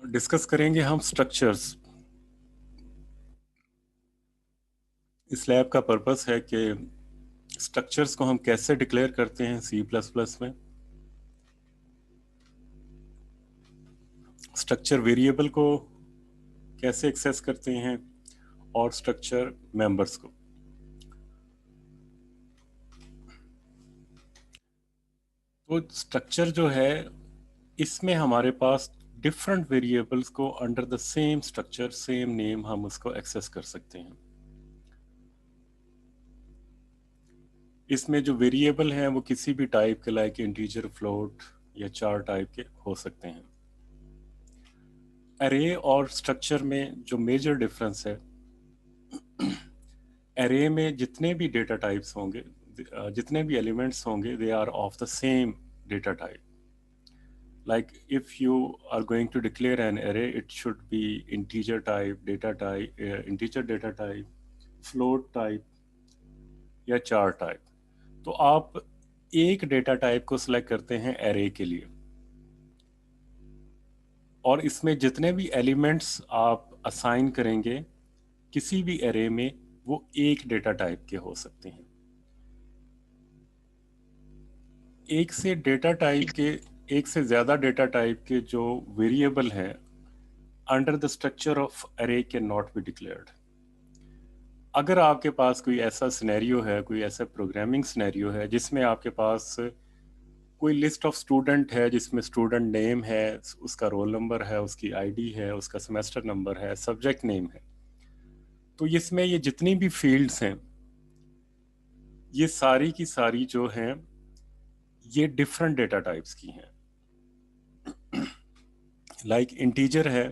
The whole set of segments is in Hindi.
डिस्कस करेंगे हम स्ट्रक्चर्स। इस लैब का पर्पस है कि स्ट्रक्चर्स को हम कैसे डिक्लेयर करते हैं सी प्लस प्लस में, स्ट्रक्चर वेरिएबल को कैसे एक्सेस करते हैं और स्ट्रक्चर मेंबर्स को। तो स्ट्रक्चर जो है इसमें हमारे पास डिफरेंट वेरिएबल्स को under the same structure same name हम उसको एक्सेस कर सकते हैं। इसमें जो वेरिएबल हैं वो किसी भी टाइप के लाइक इंटीजर, फ्लोट या चार टाइप के हो सकते हैं। अरे और स्ट्रक्चर में जो मेजर डिफरेंस है, अरे में जितने भी डेटा टाइप्स होंगे, जितने भी एलिमेंट्स होंगे, they are of the same data type. Like if you are going to declare an array, it should be integer type, data type, integer data type, float type या चार टाइप। तो आप एक डेटा टाइप को सिलेक्ट करते हैं एरे के लिए, और इसमें जितने भी एलिमेंट्स आप असाइन करेंगे किसी भी एरे में वो एक डेटा टाइप के हो सकते हैं। एक से डेटा टाइप के, एक से ज़्यादा डेटा टाइप के जो वेरिएबल हैं under the structure of array can not be declared. अगर आपके पास कोई ऐसा सिनेरियो है, कोई ऐसा प्रोग्रामिंग सिनेरियो है जिसमें आपके पास कोई लिस्ट ऑफ स्टूडेंट है, जिसमें स्टूडेंट नेम है, उसका रोल नंबर है, उसकी आईडी है, उसका सेमेस्टर नंबर है, सब्जेक्ट नेम है, तो इसमें ये जितनी भी फील्ड्स हैं ये सारी की सारी जो हैं ये डिफरेंट डेटा टाइप्स की हैं। लाइक इंटीजर है,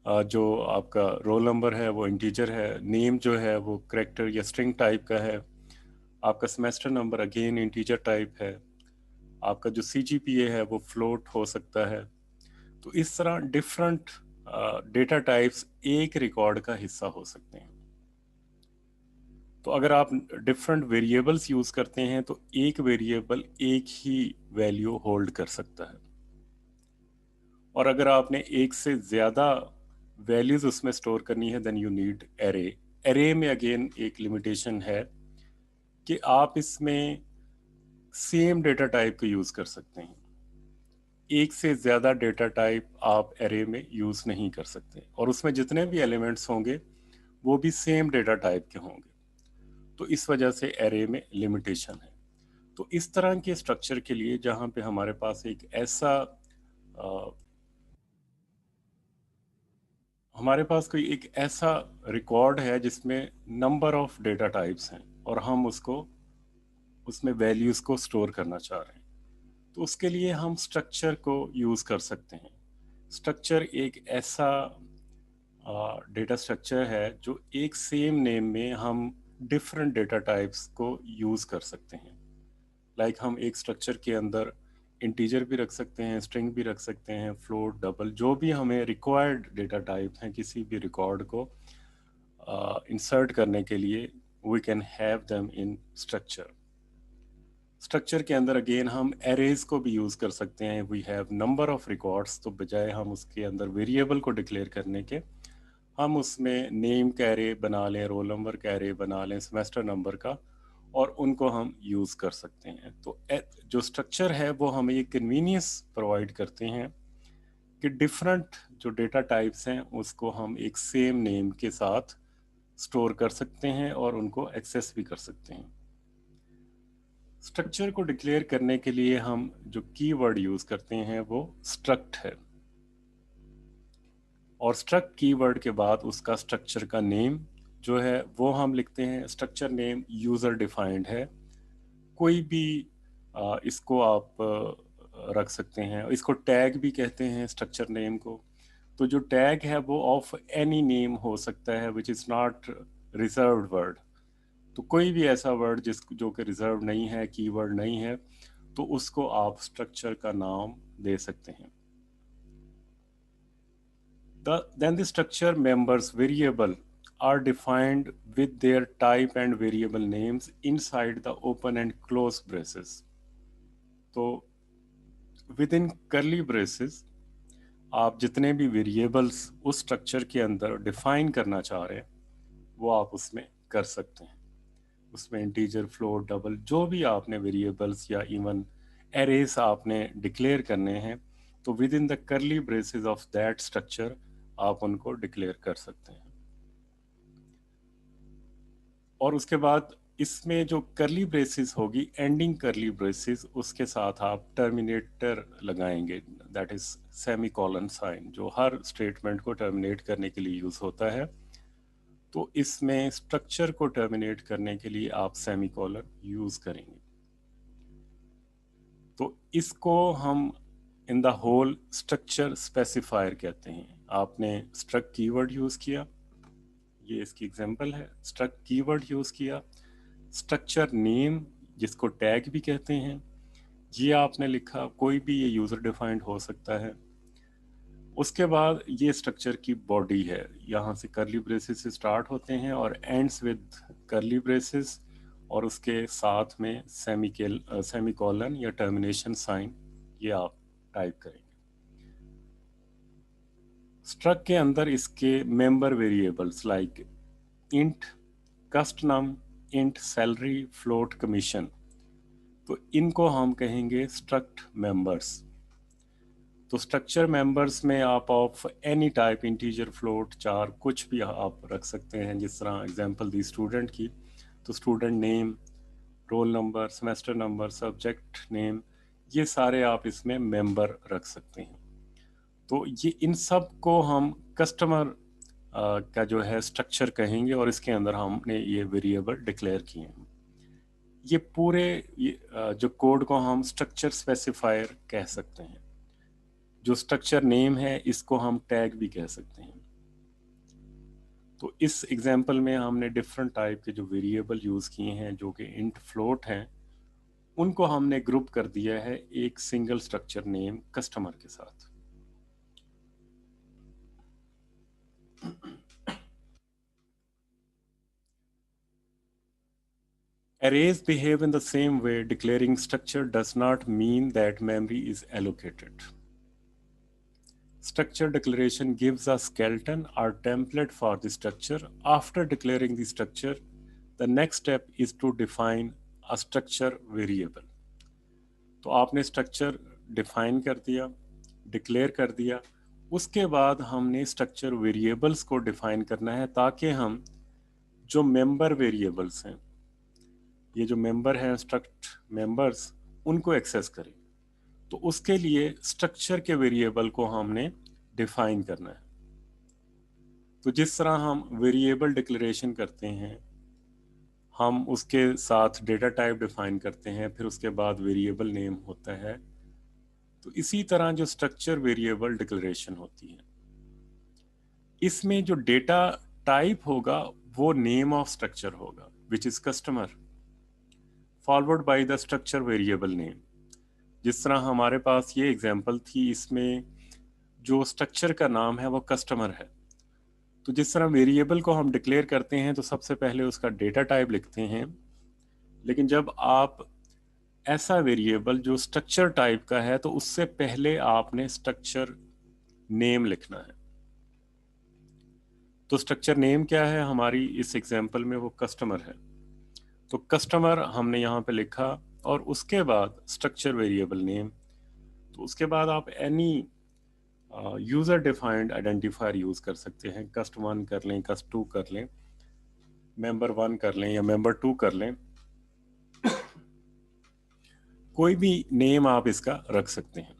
जो आपका रोल नंबर है वो इंटीजर है, नेम जो है वो करेक्टर या स्ट्रिंग टाइप का है, आपका semester number again integer type है, आपका जो सीजीपीए है वो फ्लोट हो सकता है। तो इस तरह डिफरेंट डेटा टाइप्स एक रिकॉर्ड का हिस्सा हो सकते हैं। तो अगर आप डिफरेंट वेरिएबल्स यूज करते हैं तो एक वेरिएबल एक ही वैल्यू होल्ड कर सकता है, और अगर आपने एक से ज़्यादा वैल्यूज उसमें स्टोर करनी है then you need array. Array में अगेन एक लिमिटेशन है कि आप इसमें सेम डेटा टाइप को यूज़ कर सकते हैं, एक से ज़्यादा डेटा टाइप आप एरे में यूज़ नहीं कर सकते, और उसमें जितने भी एलिमेंट्स होंगे वो भी सेम डेटा टाइप के होंगे। तो इस वजह से एरे में लिमिटेशन है। तो इस तरह के स्ट्रक्चर के लिए जहाँ पे हमारे पास एक ऐसा हमारे पास कोई एक ऐसा रिकॉर्ड है जिसमें नंबर ऑफ डेटा टाइप्स हैं और हम उसको उसमें वैल्यूज़ को स्टोर करना चाह रहे हैं, तो उसके लिए हम स्ट्रक्चर को यूज़ कर सकते हैं। स्ट्रक्चर एक ऐसा डेटा स्ट्रक्चर है जो एक सेम नेम में हम डिफरेंट डेटा टाइप्स को यूज़ कर सकते हैं। लाइक हम एक स्ट्रक्चर के अंदर इंटीजर भी रख सकते हैं, स्ट्रिंग भी रख सकते हैं, फ्लोट, डबल, जो भी हमें रिक्वायर्ड डेटा टाइप हैं किसी भी रिकॉर्ड को इंसर्ट करने के लिए, we can have them in structure. Structure के अंदर अगेन हम एरेज को भी यूज़ कर सकते हैं। We have number of records, तो बजाय हम उसके अंदर वेरिएबल को डिक्लेयर करने के हम उसमें नेम का एरे बना लें, रोल नंबर का एरे बना लें, सेमेस्टर नंबर का, और उनको हम यूज़ कर सकते हैं। तो जो स्ट्रक्चर है वो हमें ये कन्वीनियंस प्रोवाइड करते हैं कि डिफरेंट जो डेटा टाइप्स हैं उसको हम एक सेम नेम के साथ स्टोर कर सकते हैं और उनको एक्सेस भी कर सकते हैं। स्ट्रक्चर को डिक्लेयर करने के लिए हम जो कीवर्ड यूज़ करते हैं वो स्ट्रक्ट है, और स्ट्रक्ट कीवर्ड के बाद उसका स्ट्रक्चर का नेम जो है वो हम लिखते हैं। स्ट्रक्चर नेम यूज़र डिफाइंड है, कोई भी इसको आप रख सकते हैं। इसको टैग भी कहते हैं स्ट्रक्चर नेम को। तो जो टैग है वो ऑफ एनी नेम हो सकता है which is not reserved word. तो कोई भी ऐसा वर्ड जिस जो कि रिजर्व नहीं है, कीवर्ड नहीं है, तो उसको आप स्ट्रक्चर का नाम दे सकते हैं। Then the structure members variable are defined with their type and variable names inside the open and close braces. तो within curly braces आप जितने भी वेरिएबल्स उस स्ट्रक्चर के अंदर डिफाइन करना चाह रहे हैं वो आप उसमें कर सकते हैं। उसमें इंटीजर, फ्लोट, डबल, जो भी आपने वेरिएबल्स या इवन एरेस आपने डिक्लेयर करने हैं, तो विद इन द करली ब्रेसेस ऑफ दैट स्ट्रक्चर आप उनको डिक्लेयर कर सकते हैं। और उसके बाद इसमें जो करली ब्रेसेस होगी, एंडिंग करली ब्रेसेस, उसके साथ आप टर्मिनेटर लगाएंगे, दैट इज सेमीकोलन साइन, जो हर स्टेटमेंट को टर्मिनेट करने के लिए यूज होता है। तो इसमें स्ट्रक्चर को टर्मिनेट करने के लिए आप सेमीकोलन यूज करेंगे। तो इसको हम in the whole structure specifier कहते हैं। आपने स्ट्रक्ट कीवर्ड यूज किया, ये इसकी एग्जांपल है, स्ट्रक्ट कीवर्ड यूज किया, स्ट्रक्चर नेम जिसको टैग भी कहते हैं ये आपने लिखा, कोई भी ये यूजर डिफाइंड हो सकता है। उसके बाद ये स्ट्रक्चर की बॉडी है, यहाँ से करली ब्रेसेस से स्टार्ट होते हैं और एंड्स विद करली ब्रेसेस, और उसके साथ में सेमीकोलन या टर्मिनेशन साइन ये आप टाइप करेंगे। स्ट्रक्ट के अंदर इसके मेंबर वेरिएबल्स लाइक इंट कस्टनम, इंट सैलरी, फ्लोट, कमीशन, तो इनको हम कहेंगे स्ट्रक्ट मेंबर्स। तो स्ट्रक्चर मेंबर्स में आप of any type, integer, float, char, कुछ भी आप रख सकते हैं। जिस तरह एग्जांपल दी स्टूडेंट की, तो student name, roll number, semester number, subject name, ये सारे आप इसमें मेंबर रख सकते हैं। तो ये इन सब को हम कस्टमर का जो है स्ट्रक्चर कहेंगे, और इसके अंदर हमने ये वेरिएबल डिक्लेयर किए हैं। ये पूरे जो कोड को हम स्ट्रक्चर स्पेसिफायर कह सकते हैं। जो स्ट्रक्चर नेम है इसको हम टैग भी कह सकते हैं। तो इस एग्जांपल में हमने डिफरेंट टाइप के जो वेरिएबल यूज किए हैं जो कि इंट, फ्लोट हैं, उनको हमने ग्रुप कर दिया है एक सिंगल स्ट्रक्चर नेम कस्टमर के साथ। Arrays behave in the same way. Declaring structure does not mean that memory is allocated. Structure declaration gives a skeleton or template for the structure. After declaring the structure, the next step is to define a structure variable. तो आपने स्ट्रक्चर डिफाइन कर दिया, डिक्लेयर कर दिया, उसके बाद हमने स्ट्रक्चर वेरिएबल्स को डिफाइन करना है ताकि हम जो मेंबर वेरिएबल्स हैं, ये जो मेंबर हैं स्ट्रक्ट मेंबर्स, उनको एक्सेस करें। तो उसके लिए स्ट्रक्चर के वेरिएबल को हमने डिफाइन करना है। तो जिस तरह हम वेरिएबल डिक्लेरेशन करते हैं, हम उसके साथ डेटा टाइप डिफाइन करते हैं, फिर उसके बाद वेरिएबल नेम होता है, तो इसी तरह जो स्ट्रक्चर वेरिएबल डिक्लेरेशन होती है, इसमें जो डेटा टाइप होगा वो नेम ऑफ स्ट्रक्चर होगा, which is customer, followed by the structure variable name. जिस तरह हमारे पास ये एग्जांपल थी, इसमें जो स्ट्रक्चर का नाम है वो कस्टमर है। तो जिस तरह वेरिएबल को हम डिक्लेयर करते हैं तो सबसे पहले उसका डेटा टाइप लिखते हैं, लेकिन जब आप ऐसा वेरिएबल जो स्ट्रक्चर टाइप का है तो उससे पहले आपने स्ट्रक्चर नेम लिखना है। तो स्ट्रक्चर नेम क्या है हमारी इस एग्जांपल में, वो कस्टमर है। तो कस्टमर हमने यहाँ पे लिखा, और उसके बाद स्ट्रक्चर वेरिएबल नेम। तो उसके बाद आप any user defined identifier use कर सकते हैं। कस्ट 1 कर लें, कस्ट 2 कर लें, मेंबर 1 कर लें या मेंबर 2 कर लें, कोई भी नेम आप इसका रख सकते हैं।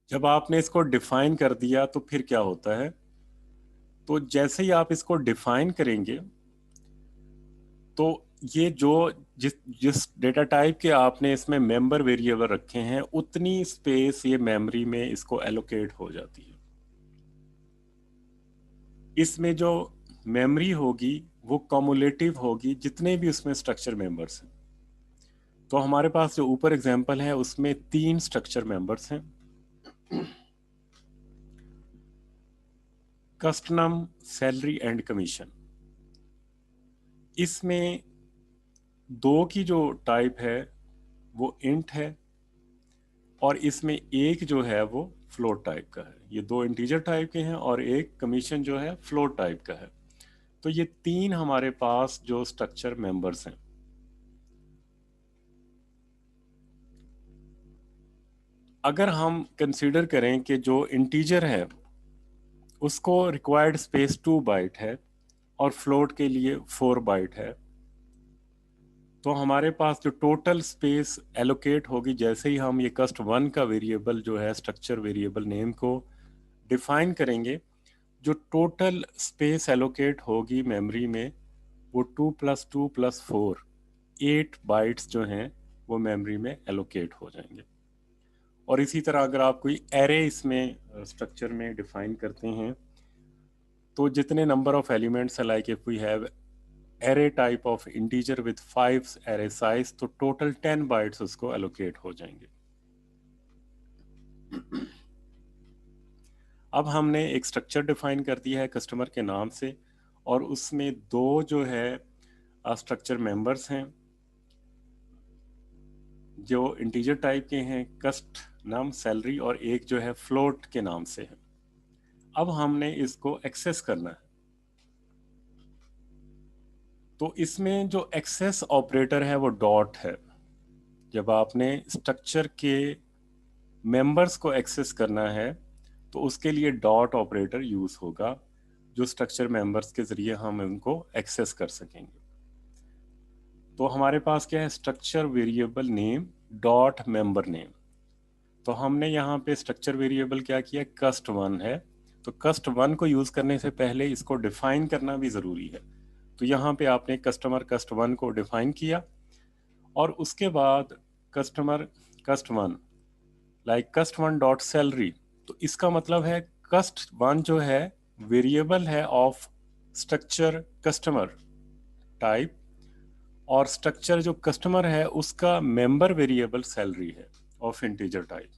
जब आपने इसको डिफाइन कर दिया तो फिर क्या होता है, तो जैसे ही आप इसको डिफाइन करेंगे तो ये जो जिस जिस डेटा टाइप के आपने इसमें मेंबर वेरिएबल रखे हैं, उतनी स्पेस ये मेमोरी में इसको एलोकेट हो जाती है। इसमें जो मेमोरी होगी वो कम्युलेटिव होगी, जितने भी उसमें स्ट्रक्चर मेंबर्स हैं। तो हमारे पास जो ऊपर एग्जांपल है उसमें 3 स्ट्रक्चर मेंबर्स हैं, कस्टम, सैलरी एंड कमीशन। इसमें 2 की जो टाइप है वो इंट है, और इसमें एक जो है वो फ्लोट टाइप का है। ये दो इंटीजर टाइप के हैं और एक कमीशन जो है फ्लोट टाइप का है। तो ये तीन हमारे पास जो स्ट्रक्चर मेंबर्स हैं। अगर हम कंसीडर करें कि जो इंटीजर है उसको रिक्वायर्ड स्पेस 2 बाइट है और फ्लोट के लिए 4 बाइट है, तो हमारे पास जो टोटल स्पेस एलोकेट होगी जैसे ही हम ये कस्ट वन का वेरिएबल जो है स्ट्रक्चर वेरिएबल नेम को डिफाइन करेंगे, जो टोटल स्पेस एलोकेट होगी मेमोरी में वो 2 + 2 + 4 8 बाइट्स जो हैं वो मेमोरी में एलोकेट हो जाएंगे। और इसी तरह अगर आप कोई एरे इसमें स्ट्रक्चर में डिफाइन करते हैं तो जितने नंबर ऑफ एलिमेंट्स है, like if we have array type of integer with 5 array size, तो टोटल 10 बाइट्स उसको एलोकेट हो जाएंगे। अब हमने एक स्ट्रक्चर डिफाइन कर दिया है कस्टमर के नाम से और उसमें दो जो है स्ट्रक्चर मेंबर्स हैं जो इंटीजर टाइप के हैं, कस्ट नाम सैलरी, और एक जो है फ्लोट के नाम से है। अब हमने इसको एक्सेस करना है। तो इसमें जो एक्सेस ऑपरेटर है वो डॉट है। जब आपने स्ट्रक्चर के मेंबर्स को एक्सेस करना है तो उसके लिए डॉट ऑपरेटर यूज होगा, जो स्ट्रक्चर मेंबर्स के जरिए हम उनको एक्सेस कर सकेंगे। तो हमारे पास क्या है, structure variable name dot member name. तो हमने यहाँ पे स्ट्रक्चर वेरिएबल क्या किया, कस्ट वन है। तो कस्ट वन को यूज करने से पहले इसको डिफाइन करना भी जरूरी है। तो यहाँ पे आपने कस्टमर कस्ट वन को डिफाइन किया और उसके बाद कस्टमर कस्ट वन लाइक कस्ट वन डॉट सैलरी। तो इसका मतलब है कस्ट वन जो है वेरिएबल है ऑफ स्ट्रक्चर कस्टमर टाइप, और स्ट्रक्चर जो कस्टमर है उसका मेंबर वेरिएबल सैलरी है ऑफ इंटीजर टाइप।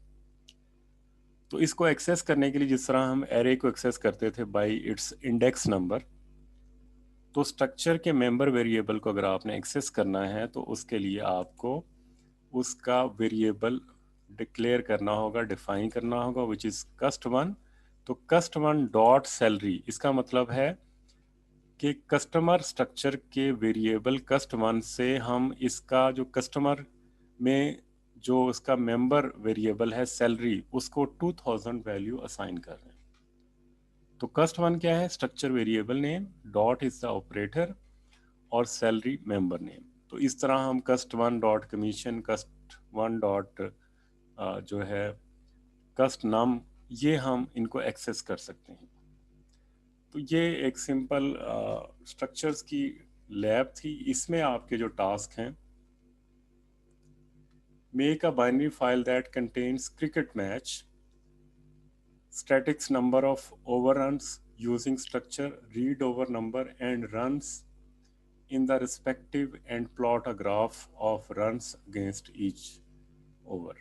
तो इसको एक्सेस करने के लिए जिस तरह हम एरे को एक्सेस करते थे बाय इट्स इंडेक्स नंबर, तो स्ट्रक्चर के मेंबर वेरिएबल को अगर आपने एक्सेस करना है तो उसके लिए आपको उसका वेरिएबल डिक्लेयर करना होगा, डिफाइन करना होगा, विच इज कस्ट वन। तो कस्ट वन डॉट सैलरी, इसका मतलब है कि कस्टमर स्ट्रक्चर के वेरिएबल कस्ट वन से हम इसका जो कस्टमर में जो उसका मेंबर वेरिएबल है सैलरी, उसको 2000 वैल्यू असाइन कर रहे हैं। तो कस्ट वन क्या है, structure variable name, dot is the operator और सैलरी मेंबर नेम। तो इस तरह हम कस्ट वन डॉट कमीशन, कस्ट वन डॉट जो है कस्ट नम, ये हम इनको एक्सेस कर सकते हैं। तो ये एक सिंपल स्ट्रक्चर्स की लैब थी। इसमें आपके जो टास्क हैं, make a binary file that contains cricket match, statics number of overruns using structure read over number and runs in the respective, and plot a graph of runs against each over.